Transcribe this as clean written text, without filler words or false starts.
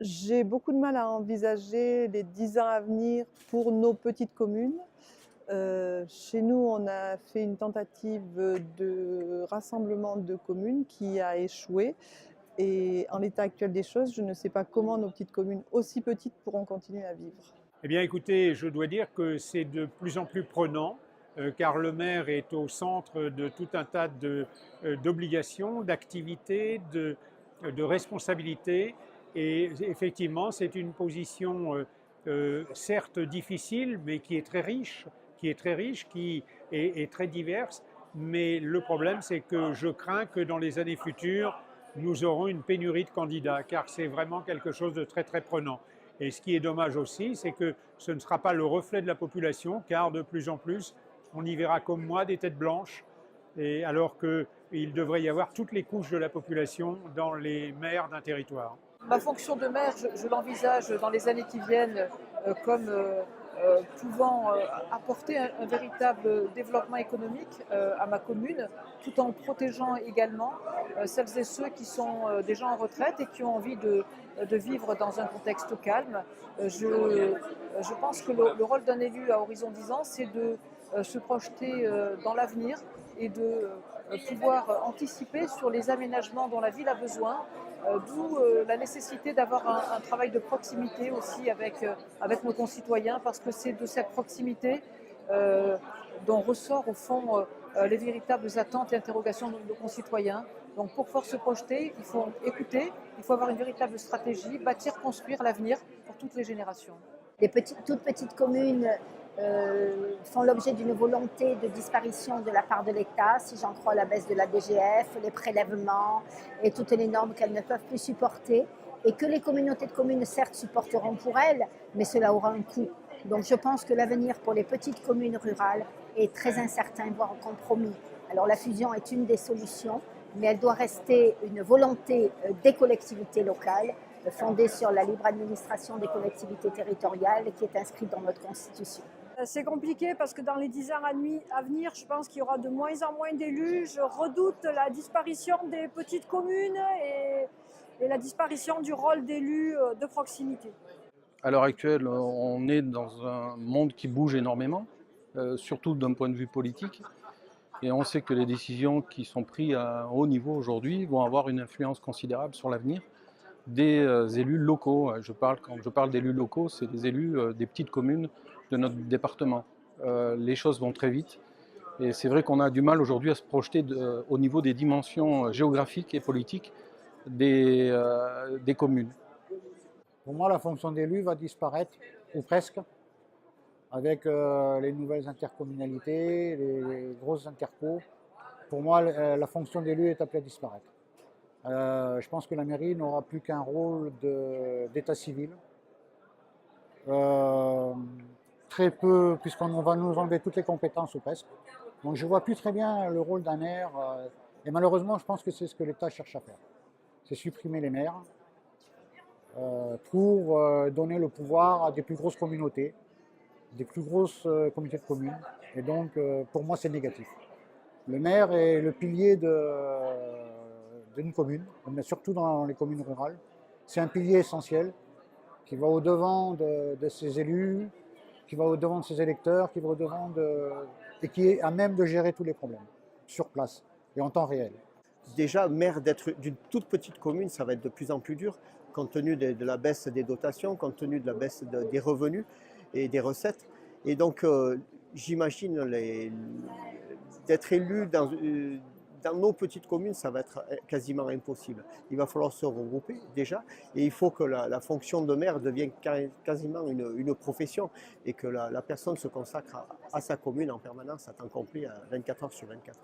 J'ai beaucoup de mal à envisager les 10 ans à venir pour nos petites communes. Chez nous, on a fait une tentative de rassemblement de communes qui a échoué et en l'état actuel des choses, je ne sais pas comment nos petites communes aussi petites pourront continuer à vivre. Eh bien, écoutez, je dois dire que c'est de plus en plus prenant, car le maire est au centre de tout un tas d'obligations, d'activités, de responsabilités. Et effectivement, c'est une position certes difficile, mais qui est très diverse. Mais le problème, c'est que je crains que dans les années futures, nous aurons une pénurie de candidats, car c'est vraiment quelque chose de très, très prenant. Et ce qui est dommage aussi, c'est que ce ne sera pas le reflet de la population, car de plus en plus, on y verra comme moi des têtes blanches, et alors qu'il devrait y avoir toutes les couches de la population dans les maires d'un territoire. Ma fonction de maire, je l'envisage dans les années qui viennent comme pouvant apporter un véritable développement économique à ma commune, tout en protégeant également celles et ceux qui sont déjà en retraite et qui ont envie de vivre dans un contexte calme. Je pense que le rôle d'un élu à horizon 10 ans, c'est de se projeter dans l'avenir et de pouvoir anticiper sur les aménagements dont la ville a besoin, d'où la nécessité d'avoir un travail de proximité aussi avec nos concitoyens, parce que c'est de cette proximité dont ressort au fond les véritables attentes et interrogations de nos concitoyens. Donc pour pouvoir se projeter, il faut écouter, il faut avoir une véritable stratégie, bâtir, construire l'avenir pour toutes les générations. Toutes petites communes font l'objet d'une volonté de disparition de la part de l'État, si j'en crois la baisse de la DGF, les prélèvements et toutes les normes qu'elles ne peuvent plus supporter, et que les communautés de communes certes supporteront pour elles, mais cela aura un coût. Donc je pense que l'avenir pour les petites communes rurales est très incertain, voire compromis. Alors la fusion est une des solutions, mais elle doit rester une volonté des collectivités locales, fondée sur la libre administration des collectivités territoriales qui est inscrite dans notre Constitution. C'est compliqué parce que dans les 10 ans à venir, je pense qu'il y aura de moins en moins d'élus. Je redoute la disparition des petites communes et la disparition du rôle d'élu de proximité. À l'heure actuelle, on est dans un monde qui bouge énormément, surtout d'un point de vue politique. Et on sait que les décisions qui sont prises à haut niveau aujourd'hui vont avoir une influence considérable sur l'avenir des élus locaux. Quand je parle d'élus locaux, c'est des élus des petites communes de notre département. Les choses vont très vite et c'est vrai qu'on a du mal aujourd'hui à se projeter au niveau des dimensions géographiques et politiques des communes. Pour moi, la fonction d'élu va disparaître, ou presque, avec les nouvelles intercommunalités, les grosses intercos. Pour moi, la fonction d'élu est appelée à disparaître. Je pense que la mairie n'aura plus qu'un rôle d'état civil. Très peu, puisqu'on va nous enlever toutes les compétences ou presque. Donc je ne vois plus très bien le rôle d'un maire. Et malheureusement, je pense que c'est ce que l'État cherche à faire. C'est supprimer les maires pour donner le pouvoir à des plus grosses communautés, des plus grosses communautés de communes. Et donc, pour moi, c'est négatif. Le maire est le pilier d'une commune, mais surtout dans les communes rurales. C'est un pilier essentiel qui va au-devant de ses élus, qui va au-devant de ses électeurs, qui va au-devant et qui est à même de gérer tous les problèmes sur place et en temps réel. Déjà, maire d'une toute petite commune, ça va être de plus en plus dur, compte tenu de la baisse des dotations, compte tenu de la baisse des revenus et des recettes. Et donc, j'imagine d'être élu dans nos petites communes, ça va être quasiment impossible. Il va falloir se regrouper déjà, et il faut que la fonction de maire devienne quasiment une profession, et que la personne se consacre à sa commune en permanence, à temps complet, à 24 heures sur 24.